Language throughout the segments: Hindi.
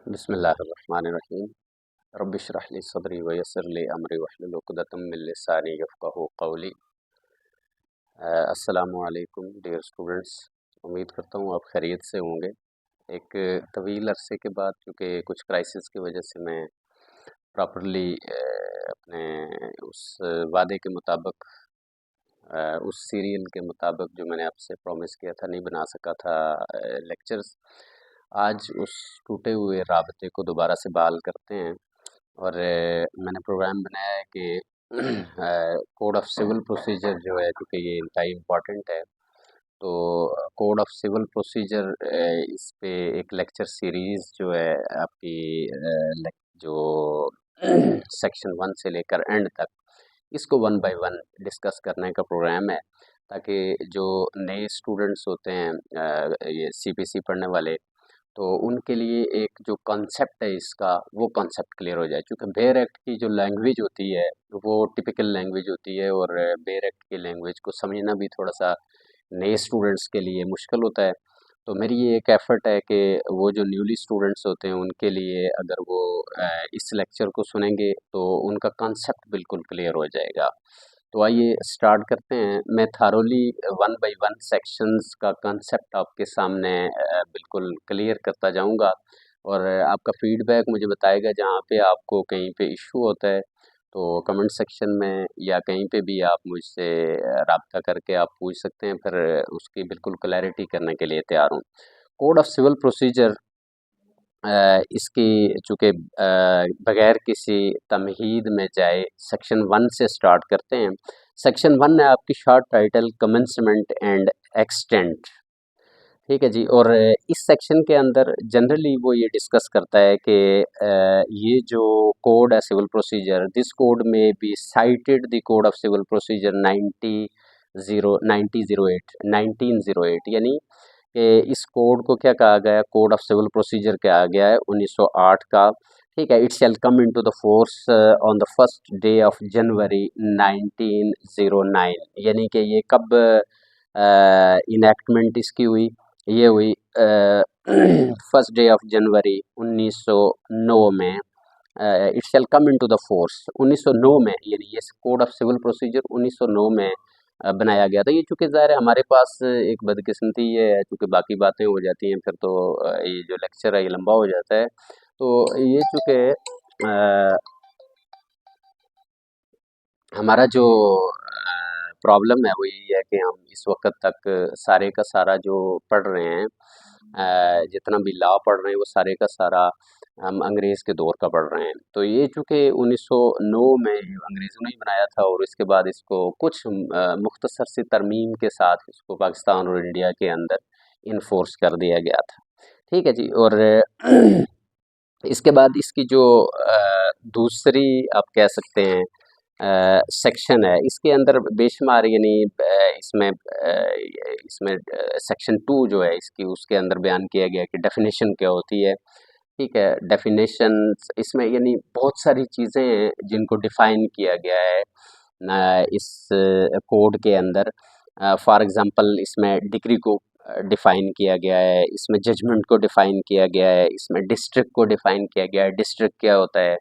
बिस्मिल्लाहिर्रहमानिर्रहीम। रब्बि इश्रह ली सदरी व यस्सिर ली अमरी वहलुल उक़दतम मिन लिसानी यफ़क़हू क़ौली। अस्सलामु अलैकुम डियर स्टूडेंट्स। उम्मीद करता हूँ आप खैरियत से होंगे। एक तवील अरसे के बाद क्योंकि कुछ क्राइसिस की वजह से मैं प्रॉपरली अपने उस वादे के मुताबिक उस सीरियल के मुताबिक जो मैंने आपसे प्रॉमिस किया था नहीं बना सका था लेक्चर्स। आज उस टूटे हुए राबते को दोबारा से बहाल करते हैं और मैंने प्रोग्राम बनाया है कि कोड ऑफ सिविल प्रोसीजर जो है क्योंकि ये इंतहाई इम्पॉर्टेंट है, तो कोड ऑफ सिविल प्रोसीजर इस पे एक लेक्चर सीरीज़ जो है आपकी जो सेक्शन 1 से लेकर एंड तक इसको वन बाय वन डिस्कस करने का प्रोग्राम है, ताकि जो नए स्टूडेंट्स होते हैं ये सीपीसी पढ़ने वाले, तो उनके लिए एक जो कॉन्सेप्ट है इसका वो कॉन्सेप्ट क्लियर हो जाए। क्योंकि बेयर एक्ट की जो लैंग्वेज होती है वो टिपिकल लैंग्वेज होती है और बेयर एक्ट की लैंग्वेज को समझना भी थोड़ा सा नए स्टूडेंट्स के लिए मुश्किल होता है। तो मेरी ये एक एफ़र्ट है कि वो जो न्यूली स्टूडेंट्स होते हैं उनके लिए अगर वो इस लेक्चर को सुनेंगे तो उनका कॉन्सेप्ट बिल्कुल क्लियर हो जाएगा। तो आइए स्टार्ट करते हैं। मैं thoroughly one by one sections का कॉन्सेप्ट आपके सामने बिल्कुल क्लियर करता जाऊंगा और आपका फीडबैक मुझे बताएगा। जहाँ पे आपको कहीं पे इशू होता है तो कमेंट सेक्शन में या कहीं पे भी आप मुझसे राब्ता करके आप पूछ सकते हैं, फिर उसकी बिल्कुल क्लैरिटी करने के लिए तैयार हूँ। कोड ऑफ सिविल प्रोसीजर इसकी चूँकि बगैर किसी तमहीद में जाए सेक्शन 1 से स्टार्ट करते हैं। सेक्शन 1 है आपकी short title commencement and extent, ठीक है जी। और इस सेक्शन के अंदर जनरली वो ये डिस्कस करता है कि ये जो कोड है सिविल प्रोसीजर, दिस कोड में be cited the code of civil procedure 1908 यानी कि इस कोड को क्या कहा गया है, कोड ऑफ सिविल प्रोसीजर कहा गया है 1908 का, ठीक है। It shall come into the force on the first day of January 1909, यानी कि ये कब इनैक्टमेंट इसकी हुई, ये हुई फर्स्ट डे ऑफ जनवरी 1909 में। It shall come into the force 1909 में, यानी ये कोड ऑफ सिविल प्रोसीजर 1909 में बनाया गया था। ये चूँकि ज़ाहिर है हमारे पास एक बदकिस्मती ये है, चूँकि बाकी बातें हो जाती हैं फिर तो ये जो लेक्चर है ये लंबा हो जाता है। तो ये चूँकि हमारा जो प्रॉब्लम है वो यही है कि हम इस वक्त तक सारे का सारा जो पढ़ रहे हैं, जितना भी लॉ पढ़ रहे हैं वो सारे का सारा हम अंग्रेज़ के दौर का पढ़ रहे हैं। तो ये चूँकि 1909 में अंग्रेज़ों ने ही बनाया था और इसके बाद इसको कुछ मुख्तसर सी तरमीम के साथ इसको पाकिस्तान और इंडिया के अंदर इन्फोर्स कर दिया गया था, ठीक है जी। और इसके बाद इसकी जो दूसरी आप कह सकते हैं सेक्शन है, इसके अंदर बेशुमार यानी इसमें सेक्शन 2 जो है इसकी, उसके अंदर बयान किया गया कि डेफिनेशन क्या होती है, ठीक है। डेफिनेशंस इसमें यानी बहुत सारी चीज़ें हैं जिनको डिफ़ाइन किया गया है इस कोड के अंदर। फॉर एग्ज़ाम्पल इसमें डिग्री को डिफ़ाइन किया गया है, इसमें जजमेंट को डिफ़ाइन किया गया है, इसमें डिस्ट्रिक्ट को डिफ़ाइन किया गया है। डिस्ट्रिक्ट क्या होता है,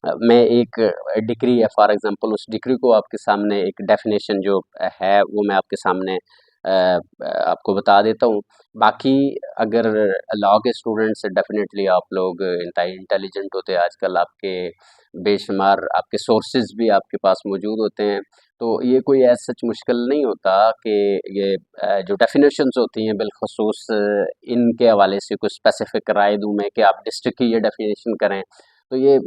मैं एक डिग्री है फॉर एग्ज़ाम्पल, उस डिग्री को आपके सामने एक डेफ़िनेशन जो है वो मैं आपके सामने आपको बता देता हूँ। बाकी अगर लॉ के स्टूडेंट्स डेफ़िनेटली आप लोग इंतहाई इंटेलिजेंट होते हैं आजकल, आपके बेशुमार आपके सोर्सेज़ भी आपके पास मौजूद होते हैं। तो ये कोई ऐसा सच मुश्किल नहीं होता कि ये जो डेफ़िनेशंस होती हैं बिलख़ुसूस इनके हवाले से कोई स्पेसिफ़िक राय दूँ मैं कि आप डिस्ट्रिक्ट की ये डेफ़िनेशन करें, तो ये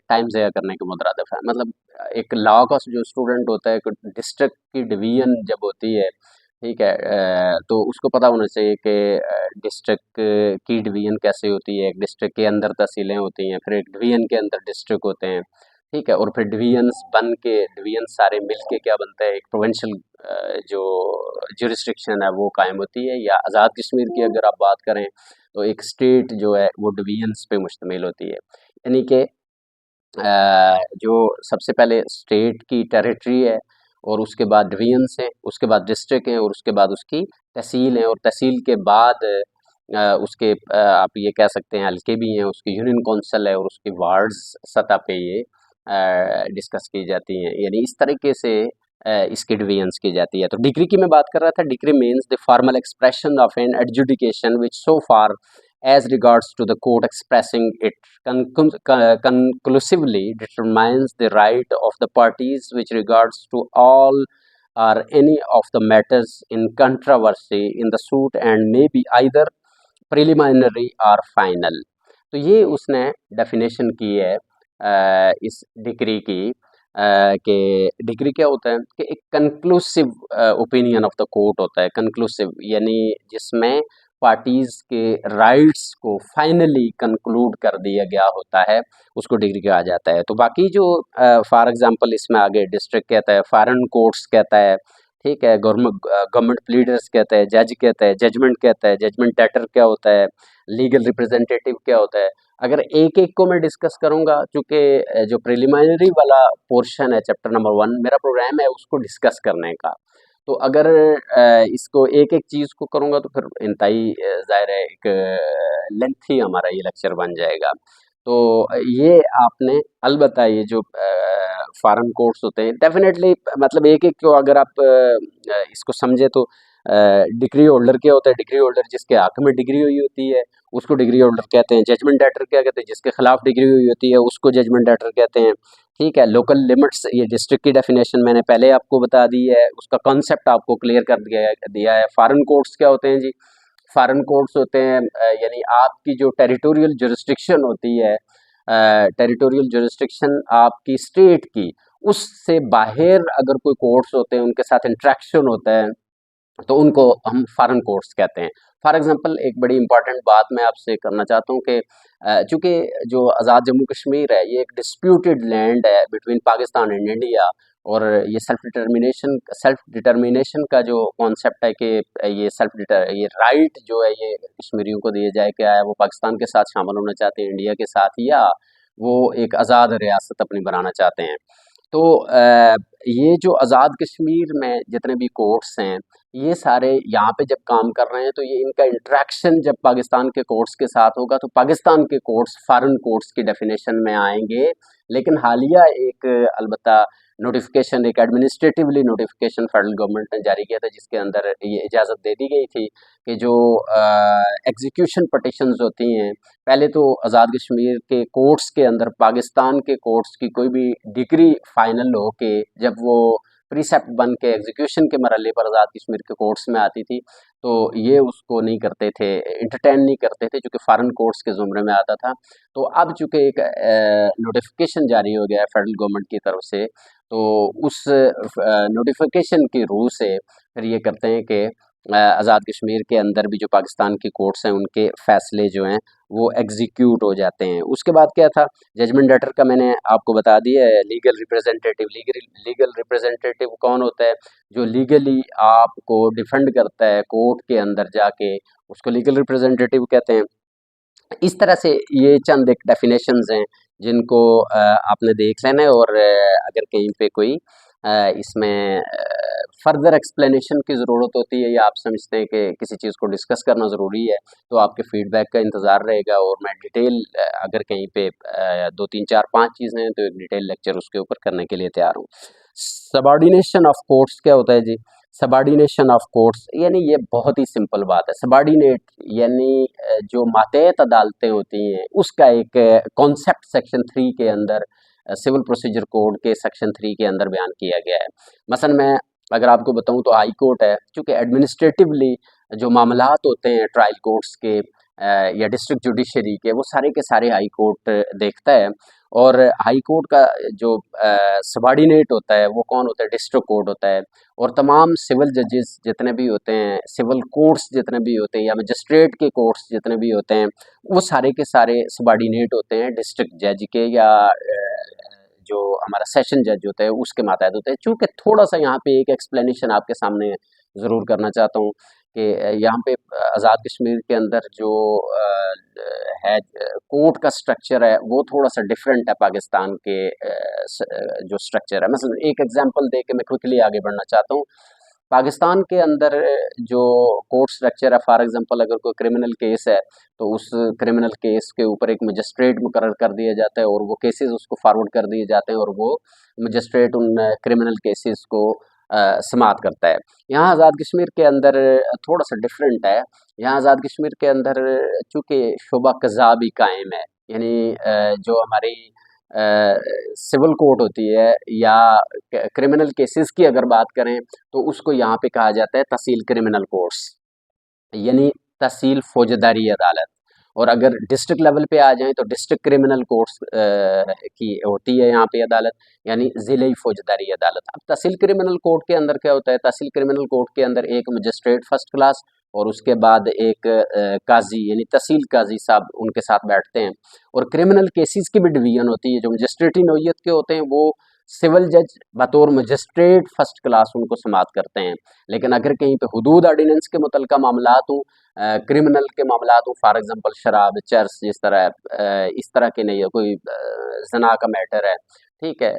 टाइम ज़ाया करने के मुतरादिफ है। मतलब एक लॉ का जो स्टूडेंट होता है, एक डिस्ट्रिक्ट की डिवीज़न जब होती है, ठीक है, तो उसको पता होना चाहिए कि डिस्ट्रिक्ट की डिवीज़न कैसे होती है। एक डिस्ट्रिक्ट के अंदर तहसीलें होती हैं, फिर एक डिवीज़न के अंदर डिस्ट्रिक्ट होते हैं, ठीक है। और फिर डिवीज़न्स बन के डिवीज़न सारे मिल के क्या बनता है, एक प्रोविंशियल जो जुरिस्डिक्शन है वो कायम होती है। या आज़ाद कश्मीर की अगर आप बात करें तो एक स्टेट जो है वो डिवीज़न्स पे मुश्तमिल होती है। यानी कि जो सबसे पहले स्टेट की टेरिटरी है और उसके बाद डिवीज़न्स हैं, उसके बाद डिस्ट्रिक्ट हैं और उसके बाद उसकी तहसील है, और तहसील के बाद उसके आप ये कह सकते हैं हल्के भी हैं, उसकी यूनियन काउंसिल है और उसकी वार्ड्स सतह पे ये डिस्कस की जाती हैं, यानी इस तरीके से इसकी डिवीजन्स की जाती है। तो डिग्री की मैं बात कर रहा था। Degree means the formal expression of an adjudication which so far as regards to the court expressing it conclusively determines the right of the parties which regards to all or any of the matters in controversy in the suit and may be either preliminary or final। तो ये उसने डेफिनेशन की है इस डिग्री की कि डिग्री क्या होता है कि एक conclusive opinion of the court होता है। कंक्लूसिव यानी जिसमें पार्टीज के राइट्स को फाइनली कंक्लूड कर दिया गया होता है, उसको डिग्री कहा जाता है। तो बाकी जो फॉर एग्जांपल इसमें आगे डिस्ट्रिक्ट कहता है, फॉरेन कोर्ट्स कहता है, ठीक है, गवर्नमेंट प्लीडर्स कहता है, जज कहता है, जजमेंट कहता है, जजमेंट डेटर क्या होता है, लीगल रिप्रेजेंटेटिव क्या होता है। अगर एक एक को मैं डिस्कस करूंगा, चूंकि जो प्रिलिमिनरी वाला पोर्शन है चैप्टर नंबर 1 मेरा प्रोग्राम है उसको डिस्कस करने का, तो अगर इसको एक एक चीज़ को करूंगा तो फिर इंतहाई ज़ाहिर है एक लेंथी हमारा ये लेक्चर बन जाएगा। तो ये आपने अलबत्ता ये जो फॉरेन कोर्ट्स होते हैं डेफिनेटली मतलब एक एक को अगर आप इसको समझे तो डिग्री होल्डर क्या होता है, डिग्री होल्डर जिसके हक में डिग्री हुई होती है उसको डिग्री होल्डर कहते हैं। जजमेंट डेटर क्या कहते हैं, जिसके खिलाफ डिग्री हुई होती है उसको जजमेंट डेटर कहते हैं। ठीक है, लोकल लिमिट्स, ये डिस्ट्रिक्ट की डेफिनेशन मैंने पहले आपको बता दी है, उसका कॉन्सेप्ट आपको क्लियर कर दिया है। फॉरेन कोर्ट्स क्या होते हैं जी, फॉरेन कोर्ट्स होते हैं यानी आपकी जो टेरिटोरियल जुरिस्डिक्शन होती है, टेरिटोरियल जुरिस्डिक्शन आपकी स्टेट की, उससे बाहर अगर कोई कोर्ट्स होते हैं उनके साथ इंट्रैक्शन होता है तो उनको हम फॉरेन कोर्ट्स कहते हैं। फॉर एग्जांपल एक बड़ी इंपॉर्टेंट बात मैं आपसे करना चाहता हूँ कि चूँकि जो आज़ाद जम्मू कश्मीर है ये एक डिस्प्यूटेड लैंड है बिटवीन पाकिस्तान एंड इंडिया, और ये सेल्फ डिटर्मिनेशन का जो कॉन्सेप्ट है कि ये राइट जो है ये कश्मीरियों को दिया जाए, क्या है वो पाकिस्तान के साथ शामिल होना चाहते हैं, इंडिया के साथ, या वो एक आज़ाद रियासत अपनी बनाना चाहते हैं। तो ये जो आज़ाद कश्मीर में जितने भी कोर्ट्स हैं ये सारे यहाँ पे जब काम कर रहे हैं तो ये इनका इंटरेक्शन जब पाकिस्तान के कोर्ट्स के साथ होगा तो पाकिस्तान के कोर्ट्स फॉरेन कोर्ट्स की डेफिनेशन में आएंगे। लेकिन हालिया एक अलबत्ता नोटिफिकेशन, एक एडमिनिस्ट्रेटिवली नोटिफिकेशन फेडरल गवर्नमेंट ने जारी किया था जिसके अंदर ये इजाज़त दे दी गई थी कि जो एग्जीक्यूशन पटिशन्स होती हैं, पहले तो आज़ाद कश्मीर के कोर्ट्स के अंदर पाकिस्तान के कोर्ट्स की कोई भी डिग्री फाइनल हो के जब वो प्रीसेप्ट बन के एग्जीक्यूशन के मरहले पर आज़ाद कश्मीर के कोर्ट्स में आती थी तो ये उसको नहीं करते थे, इंटरटेन नहीं करते थे, चूँकि फॉरेन कोर्ट्स के ज़ुमरे में आता था। तो अब चूँकि एक नोटिफिकेशन जारी हो गया है फेडरल गवर्नमेंट की तरफ से, तो उस नोटिफिकेशन की रूह से फिर ये करते हैं कि आज़ाद कश्मीर के अंदर भी जो पाकिस्तान की कोर्ट्स हैं उनके फ़ैसले जो हैं वो एग्जीक्यूट हो जाते हैं। उसके बाद क्या था, जजमेंट डेटर का मैंने आपको बता दिया है। लीगल रिप्रेजेंटेटिव, लीगल रिप्रेजेंटेटिव कौन होता है, जो लीगली आपको डिफेंड करता है कोर्ट के अंदर जाके, उसको लीगल रिप्रेजेंटेटिव कहते हैं। इस तरह से ये चंद एक डेफिनेशंस हैं जिनको आपने देख लेना है, और अगर कहीं पे कोई इसमें फर्दर एक्सप्लेनेशन की ज़रूरत होती है या आप समझते हैं कि किसी चीज़ को डिस्कस करना ज़रूरी है तो आपके फीडबैक का इंतज़ार रहेगा, और मैं डिटेल अगर कहीं पे 2 3 4 5 चीज़ें हैं तो एक डिटेल लेक्चर उसके ऊपर करने के लिए तैयार हूँ। सबऑर्डिनेशन ऑफ कोर्ट्स क्या होता है जी, सबऑर्डिनेशन ऑफ कोर्ट्स यानी ये बहुत ही सिंपल बात है। सबऑर्डिनेट यानी जो मातहत अदालतें होती हैं उसका एक कॉन्सेप्ट सेक्शन 3 के अंदर सिविल प्रोसीजर कोड के सेक्शन 3 के अंदर बयान किया गया है। मसलन मैं अगर आपको बताऊं तो हाई कोर्ट है, चूँकि एडमिनिस्ट्रेटिवली जो मामलात होते हैं ट्रायल कोर्ट्स के या डिस्ट्रिक्ट जुडिशरी के, वो सारे के सारे हाई कोर्ट देखता है। और हाई कोर्ट का जो सबॉर्डिनेट होता है वो कौन होता है, डिस्ट्रिक्ट कोर्ट होता है। और तमाम सिविल जजेस जितने भी होते हैं, सिविल कोर्ट्स जितने भी होते हैं या मजिस्ट्रेट के कोर्ट्स जितने भी होते हैं, वो सारे के सारे सबॉर्डिनेट होते हैं डिस्ट्रिक्ट जज के या जो हमारा सेशन जज होता है उसके मातहत होते हैं। चूँकि थोड़ा-सा यहाँ पे एक एक्सप्लेनेशन आपके सामने ज़रूर करना चाहता हूँ कि यहाँ पे आज़ाद कश्मीर के अंदर जो है कोर्ट का स्ट्रक्चर है वो थोड़ा-सा डिफरेंट है पाकिस्तान के जो स्ट्रक्चर है। मसलन एक एग्ज़ाम्पल दे के मैं क्विकली आगे बढ़ना चाहता हूँ। पाकिस्तान के अंदर जो कोर्ट स्ट्रक्चर है, फॉर एग्जांपल अगर कोई क्रिमिनल केस है तो उस क्रिमिनल केस के ऊपर एक मजिस्ट्रेट मुकर्रर कर दिया जाता है और वो केसेस उसको फॉरवर्ड कर दिए जाते हैं और वो मजिस्ट्रेट उन क्रिमिनल केसेस को समाअत करता है। यहाँ आज़ाद कश्मीर के अंदर थोड़ा सा डिफरेंट है। यहाँ आज़ाद कश्मीर के अंदर चूँकि शुबा कज़ा भी कायम है, यानी जो हमारी सिविल कोर्ट होती है या क्रिमिनल केसेस की अगर बात करें तो उसको यहाँ पे कहा जाता है तहसील क्रिमिनल कोर्ट्स, यानी तहसील फौजदारी अदालत। और अगर डिस्ट्रिक्ट लेवल पे आ जाएं तो डिस्ट्रिक्ट क्रिमिनल कोर्ट्स की होती है यहाँ पे अदालत, यानी ज़िले फौजदारी अदालत। अब तहसील क्रिमिनल कोर्ट के अंदर क्या होता है, तहसील क्रिमिनल कोर्ट के अंदर एक मजिस्ट्रेट फर्स्ट क्लास और उसके बाद एक काजी यानी तहसील काजी साहब उनके साथ बैठते हैं। और क्रिमिनल केसेस की भी डिवीजन होती है, जो मजिस्ट्रेटी नौयत के होते हैं वो सिविल जज बतौर मजिस्ट्रेट फर्स्ट क्लास उनको समाअत करते हैं। लेकिन अगर कहीं पे हुदूद ऑर्डिनेंस के मुतलका मामलात हों, क्रिमिनल के मामलात हों, फॉर एग्जांपल शराब, चर्स, जिस तरह इस तरह के नहीं है, कोई ज़ना का मैटर है, ठीक है,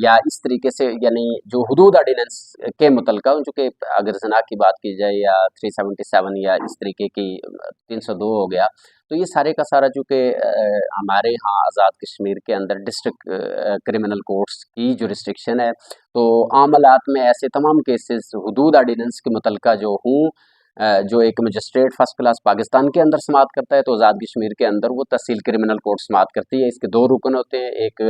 या इस तरीके से यानी जो हुदूद ऑर्डिनेंस के मुतलका, चूँकि अगर ज़ना की बात की जाए या 377 या इस तरीके की 302 हो गया, तो ये सारे का सारा चूँकि हमारे यहाँ आज़ाद कश्मीर के अंदर डिस्ट्रिक्ट क्रिमिनल कोर्ट्स की जुरिस्डिक्शन है, तो आमलात में ऐसे तमाम केसेस हुदूद ऑर्डिनेंस के मुतलका जो हों, जो एक मजिस्ट्रेट फर्स्ट क्लास पाकिस्तान के अंदर समाअत करता है तो आज़ाद कश्मीर के अंदर वो तहसील क्रिमिनल कोर्ट समाअत करती है। इसके दो रुकन होते हैं, एक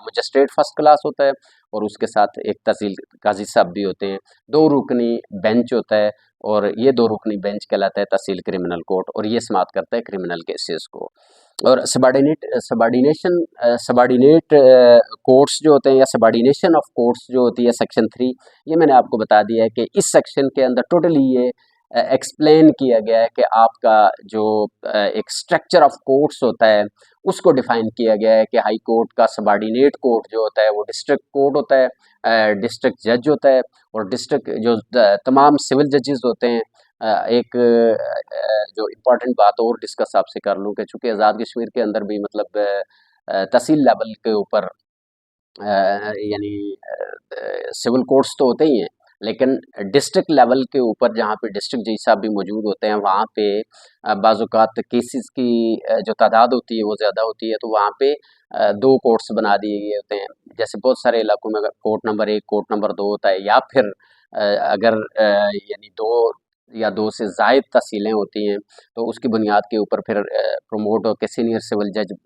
मजिस्ट्रेट फर्स्ट क्लास होता है और उसके साथ एक तहसील काजी साहब भी होते हैं। दो रुकनी बेंच होता है और ये दो रुकनी बेंच कहलाता है तहसील क्रिमिनल कोर्ट, और ये समाअत करता है क्रिमिनल केसेस को। और सबॉर्डिनेट कोर्ट्स जो होते हैं या सबॉर्डिनेशन ऑफ कोर्ट्स जो होती है सेक्शन 3, ये मैंने आपको बता दिया है कि इस सेक्शन के अंदर टोटली ये एक्सप्लेन किया गया है कि आपका जो एक स्ट्रक्चर ऑफ कोर्ट्स होता है उसको डिफाइन किया गया है कि हाई कोर्ट का सबॉर्डिनेट कोर्ट जो होता है वो डिस्ट्रिक्ट कोर्ट होता है, डिस्ट्रिक्ट जज होता है, और डिस्ट्रिक्ट जो तमाम सिविल जजेस होते हैं। एक जो इम्पोर्टेंट बात और डिस्कस आपसे कर लूँ कि चूँकि आज़ाद कश्मीर के अंदर भी मतलब तहसील लेवल के ऊपर यानी सिविल कोर्ट्स तो होते ही हैं, लेकिन डिस्ट्रिक्ट लेवल के ऊपर जहाँ पे डिस्ट्रिक्ट जज साहब भी मौजूद होते हैं वहाँ पे बाज़ औक़ात केसेस की जो तादाद होती है वो ज़्यादा होती है, तो वहाँ पे दो कोर्ट्स बना दिए गए होते हैं। जैसे बहुत सारे इलाकों में अगर कोर्ट नंबर 1, कोर्ट नंबर 2 होता है, या फिर अगर यानी 2 या 2 से ज़ायद तहसीलें होती हैं तो उसकी बुनियाद के ऊपर फिर प्रमोट होकर सीनियर सिविल जज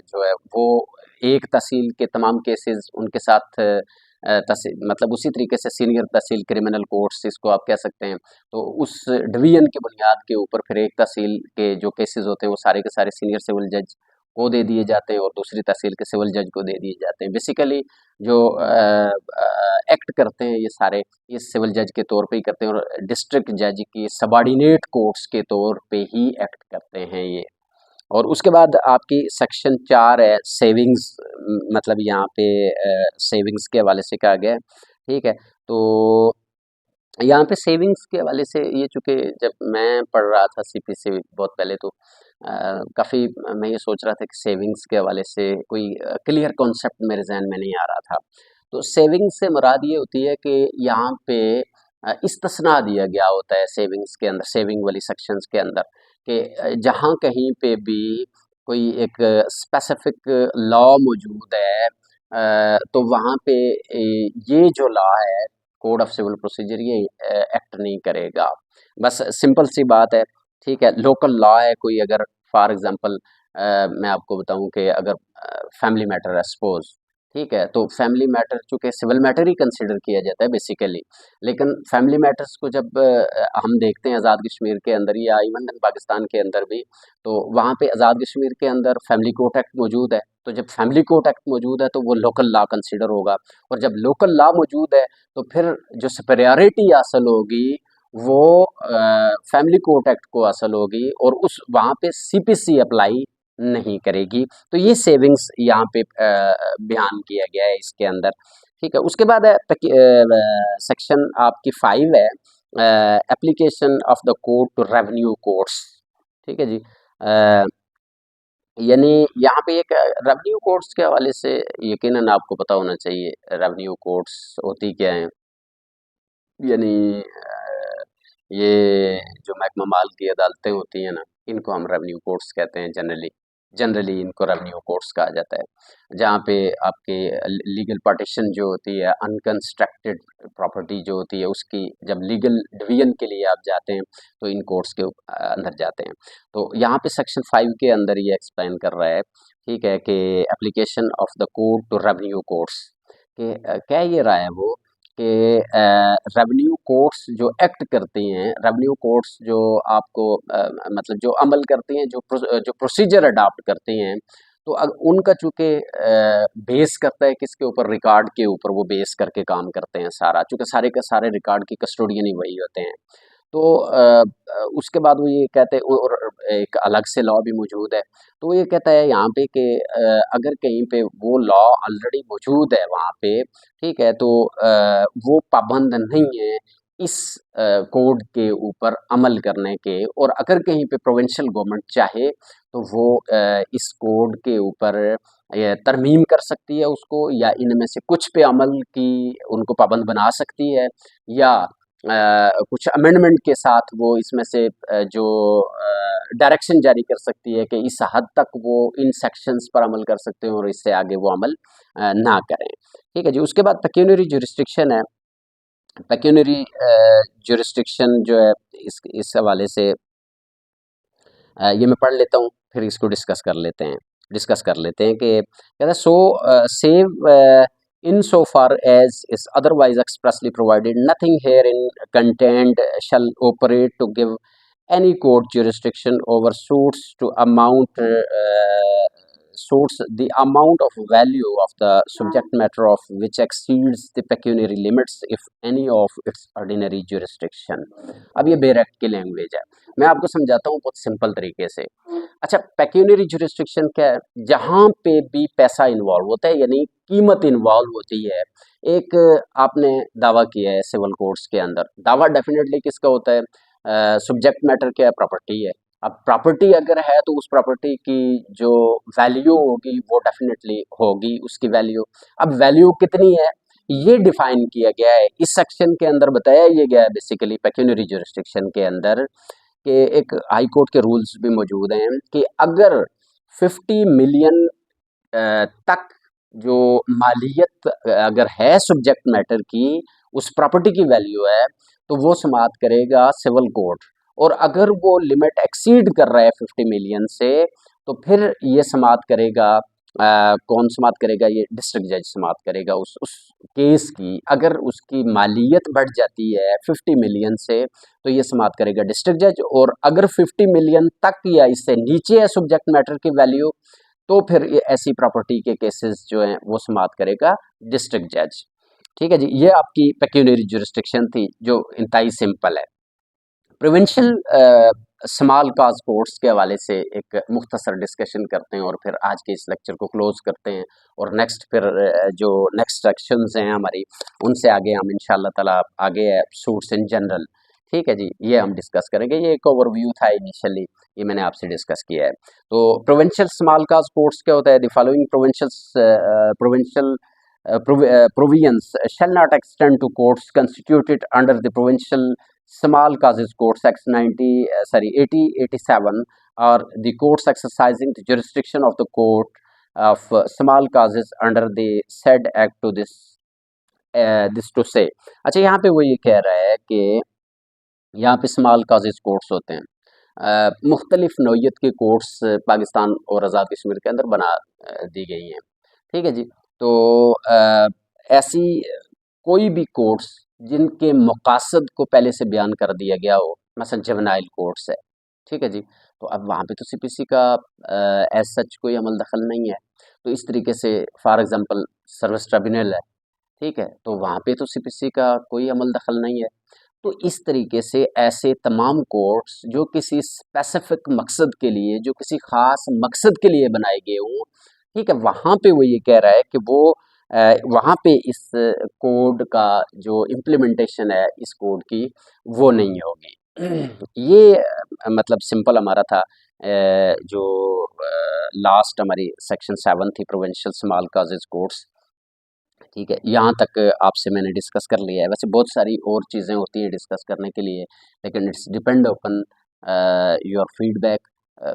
जो है वो एक तहसील के तमाम केसेस उनके साथ तहसील मतलब उसी तरीके से सीनियर तहसील क्रिमिनल कोर्ट्स इसको आप कह सकते हैं। तो उस डिवीज़न की बुनियाद के ऊपर फिर एक तहसील के जो केसेस होते हैं वो सारे के सारे सीनियर सिविल जज को दे दिए जाते हैं और दूसरी तहसील के सिविल जज को दे दिए जाते हैं। बेसिकली जो एक्ट करते हैं ये सारे, ये सिविल जज के तौर पे ही करते हैं और डिस्ट्रिक्ट जज की सबॉर्डिनेट कोर्ट्स के तौर पे ही एक्ट करते हैं ये। और उसके बाद आपकी सेक्शन 4 है सेविंग्स, मतलब यहाँ पे सेविंग्स के हवाले से कहा गया है, ठीक है। तो यहाँ पे सेविंग्स के हवाले से ये चूँकि जब मैं पढ़ रहा था सीपीसी बहुत पहले तो काफ़ी मैं ये सोच रहा था कि सेविंग्स के हवाले से कोई क्लियर कॉन्सेप्ट मेरे ज़हन में नहीं आ रहा था। तो सेविंग्स से मुराद ये होती है कि यहाँ पे इस्तिस्ना दिया गया होता है सेविंग्स के अंदर, सेविंग वाली सेक्शंस के अंदर, कि जहाँ कहीं पे भी कोई एक स्पेसिफिक लॉ मौजूद है तो वहाँ पे ये जो लॉ है कोड ऑफ सिविल प्रोसीजर ये एक्ट नहीं करेगा। बस सिंपल सी बात है, ठीक है। लोकल लॉ है कोई, अगर फॉर एग्जांपल मैं आपको बताऊं कि अगर फैमिली मैटर है सपोज, ठीक है, तो फैमिली मैटर चूँकि सिविल मैटर ही कंसिडर किया जाता है बेसिकली, लेकिन फैमिली मैटर्स को जब हम देखते हैं आज़ाद कश्मीर के अंदर या इवन पाकिस्तान के अंदर भी, तो वहाँ पे आज़ाद कश्मीर के अंदर फैमिली कोर्ट एक्ट मौजूद है। तो जब फैमिली कोर्ट एक्ट मौजूद है तो वो लोकल लॉ कंसिडर होगा, और जब लोकल लॉ मौजूद है तो फिर जो सुपेरियॉरिटी हासिल होगी वो फैमिली कोर्ट एक्ट को हासिल होगी और उस वहाँ पे सीपीसी अप्लाई नहीं करेगी। तो ये सेविंग्स यहाँ पे बयान किया गया है इसके अंदर, ठीक है। उसके बाद सेक्शन आपकी 5 है application of the code to revenue courts, ठीक है जी। यानी यहाँ पे एक रेवेन्यू कोर्ट्स के हवाले से यकीनन आपको पता होना चाहिए रेवेन्यू कोर्ट्स होती क्या हैं। यानी ये जो महकमा माल की अदालतें होती हैं ना, इनको हम रेवेन्यू कोर्ट्स कहते हैं जनरली। जनरली इनको रेवेन्यू कोर्ट्स कहा जाता है, जहाँ पे आपके लीगल पार्टीशन जो होती है, अनकंस्ट्रक्टेड प्रॉपर्टी जो होती है, उसकी जब लीगल डिवीजन के लिए आप जाते हैं तो इन कोर्ट्स के अंदर जाते हैं। तो यहाँ पे सेक्शन 5 के अंदर ये एक्सप्लेन कर रहा है, ठीक है, कि application of the code to revenue courts के कह ये रहा है वो कि रेवेन्यू कोर्ट्स जो एक्ट करती हैं, रेवेन्यू कोर्ट्स जो आपको मतलब जो अमल करती हैं, जो प्रोसीजर अडॉप्ट करती हैं, तो उनका चूँकि बेस करता है किसके ऊपर, रिकॉर्ड के ऊपर वो बेस करके काम करते हैं सारा, चूँकि सारे के सारे रिकॉर्ड की कस्टोडियन ही वही होते हैं। तो उसके बाद वो ये कहते हैं, और एक अलग से लॉ भी मौजूद है। तो वो ये कहता है यहाँ पे कि अगर कहीं पे वो लॉ ऑलरेडी मौजूद है वहाँ पे, ठीक है, तो वो पाबंद नहीं है इस कोड के ऊपर अमल करने के, और अगर कहीं पे प्रोविंशियल गवर्नमेंट चाहे तो वो इस कोड के ऊपर तरमीम कर सकती है उसको, या इनमें से कुछ पे अमल की उनको पाबंद बना सकती है, या कुछ अमेंडमेंट के साथ वो इसमें से जो डायरेक्शन जारी कर सकती है कि इस हद तक वो इन सेक्शंस पर अमल कर सकते हैं और इससे आगे वो अमल ना करें। ठीक है जी। उसके बाद पेक्यूनियरी जुरिस्डिक्शन है। पेक्यूनियरी जुरिस्डिक्शन जो है, इस हवाले से ये मैं पढ़ लेता हूँ, फिर इसको डिस्कस कर लेते हैं कि कहता है, so save in so far as is otherwise expressly provided nothing herein contained shall operate to give any court jurisdiction over suits the amount of value of the subject matter of which exceeds the pecuniary limits if any of its ordinary jurisdiction। अब ये बेरेक्ट की लैंग्वेज है, मैं आपको समझाता हूँ बहुत सिंपल तरीके से। अच्छा, पेक्यूनियरी जुरिस्डिक्शन क्या है? जहाँ पे भी पैसा इन्वॉल्व होता है, यानी कीमत इन्वॉल्व होती है। एक आपने दावा किया है सिविल कोर्ट्स के अंदर, दावा डेफिनेटली किसका होता है? सब्जेक्ट मैटर क्या है? प्रॉपर्टी है। अब प्रॉपर्टी अगर है तो उस प्रॉपर्टी की जो वैल्यू होगी वो डेफिनेटली होगी उसकी वैल्यू। अब वैल्यू कितनी है ये डिफाइन किया गया है, इस सेक्शन के अंदर बताया ये गया है बेसिकली पेक्यूनियरी जुरिस्डिक्शन के अंदर, कि एक हाई कोर्ट के रूल्स भी मौजूद हैं कि अगर 50 मिलियन तक जो मालियत अगर है सब्जेक्ट मैटर की, उस प्रॉपर्टी की वैल्यू है, तो वो समाप्त करेगा सिविल कोर्ट। और अगर वो लिमिट एक्सीड कर रहा है 50 मिलियन से, तो फिर ये समाप्त करेगा कौन समाप्त करेगा? ये डिस्ट्रिक्ट जज समाप्त करेगा उस केस की। अगर उसकी मालियत बढ़ जाती है 50 मिलियन से, तो ये समाप्त करेगा डिस्ट्रिक्ट जज, और अगर 50 मिलियन तक या इससे नीचे है सब्जेक्ट मैटर की वैल्यू, तो फिर ये ऐसी प्रॉपर्टी के केसेस जो हैं वो समाप्त करेगा डिस्ट्रिक्ट जज। ठीक है जी। ये आपकी पेक्यूनियरी जुरिस्डिक्शन थी जो इंतहाई सिंपल है। प्रोविंशियल स्मॉल काज कोर्ट्स के हवाले से एक मुख्तसर डिस्कशन करते हैं और फिर आज के इस लेक्चर को क्लोज करते हैं, और नेक्स्ट फिर जो नेक्स्ट सेक्शंस हैं हमारी, उनसे आगे हम इंशाल्लाह ताला आगे है सूट्स इन जनरल। ठीक है जी, ये हम डिस्कस करेंगे। ये एक ओवरव्यू था इनिशियली, ये मैंने आपसे डिस्कस किया है। तो प्रोविंशियल स्मॉल काज कोर्ट्स क्या होता है? The following provincial provisions shall not extend to courts constituted under the Provincial Small Causes Court Section 8087, or the courts exercising the jurisdiction of the court of small causes under the said act to this to say। अच्छा, यहाँ पे वो ये कह रहा है कि यहाँ पे स्मॉल काजेज कोर्ट्स होते हैं, मुख्तलिफ नौइयत के कोर्ट्स पाकिस्तान और आज़ाद कश्मीर के अंदर बना दी गई हैं। ठीक है जी। तो ऐसी कोई भी कोर्ट्स जिनके मकासद को पहले से बयान कर दिया गया हो, मसलन जवेनाइल कोर्ट्स है, ठीक है जी, तो अब वहाँ पे तो सीपीसी का एज सच कोई अमल दखल नहीं है। तो इस तरीके से फॉर एग्जांपल सर्विस ट्रिब्यूनल है, ठीक है, तो वहाँ पे तो सीपीसी का कोई अमल दखल नहीं है। तो इस तरीके से ऐसे तमाम कोर्ट्स जो किसी स्पेसिफिक मकसद के लिए, जो किसी ख़ास मकसद के लिए बनाए गए हों, ठीक है, वहाँ पे वो ये कह रहा है कि वो वहाँ पे इस कोड का जो इम्प्लीमेंटेशन है इस कोड की, वो नहीं होगी। ये मतलब सिंपल हमारा था। जो लास्ट हमारी सेक्शन 7 थी प्रोविंशियल स्मॉल काजेज कोर्ट्स, ठीक है, यहाँ तक आपसे मैंने डिस्कस कर लिया है। वैसे बहुत सारी और चीज़ें होती हैं डिस्कस करने के लिए, लेकिन it's depend upon your feedback.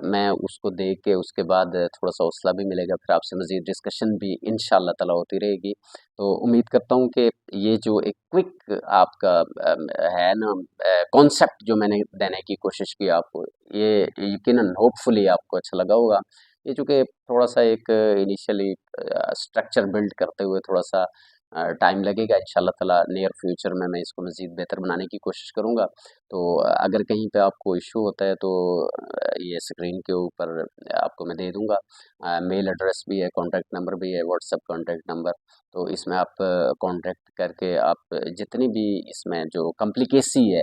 मैं उसको देख के उसके बाद थोड़ा-सा हौसला भी मिलेगा, फिर आपसे मज़ीद डिस्कशन भी इंशाअल्लाह ताला होती रहेगी। तो उम्मीद करता हूँ कि ये जो एक क्विक आपका है ना कॉन्सेप्ट जो मैंने देने की कोशिश की आपको, ये यकीनन होपफुली आपको अच्छा लगा होगा। ये चूँकि थोड़ा-सा एक इनिशियली स्ट्रक्चर बिल्ड करते हुए थोड़ा-सा टाइम लगेगा, इंशाअल्लाह ताला नियर फ्यूचर में मैं इसको मज़ीद बेहतर बनाने की कोशिश करूँगा। तो अगर कहीं पे आपको इश्यू होता है तो ये स्क्रीन के ऊपर आपको मैं दे दूँगा। मेल एड्रेस भी है, कॉन्टैक्ट नंबर भी है, व्हाट्सएप कॉन्टैक्ट नंबर। तो इसमें आप कॉन्टैक्ट करके आप जितनी भी इसमें जो कॉम्प्लिकेसी है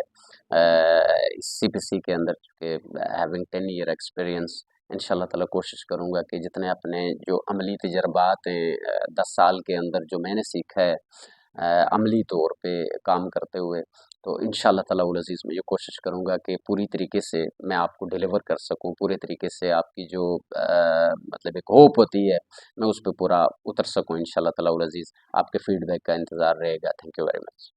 सीपीसी के अंदर के हैविंग 10 ईयर एक्सपीरियंस, इंशाल्लाह ताला कोशिश करूँगा कि जितने अपने जो अमली तजर्बात हैं 10 साल के अंदर जो मैंने सीखा है अमली तौर पे काम करते हुए, तो इंशाल्लाह ताला वल अज़ीज़ मैं ये कोशिश करूँगा कि पूरी तरीके से मैं आपको डिलीवर कर सकूँ, पूरे तरीके से आपकी जो मतलब एक होप होती है, मैं उस पे पूरा उतर सकूँ इंशाल्लाह ताला वल अज़ीज़। आपके फीडबैक का इंतज़ार रहेगा। Thank you very much.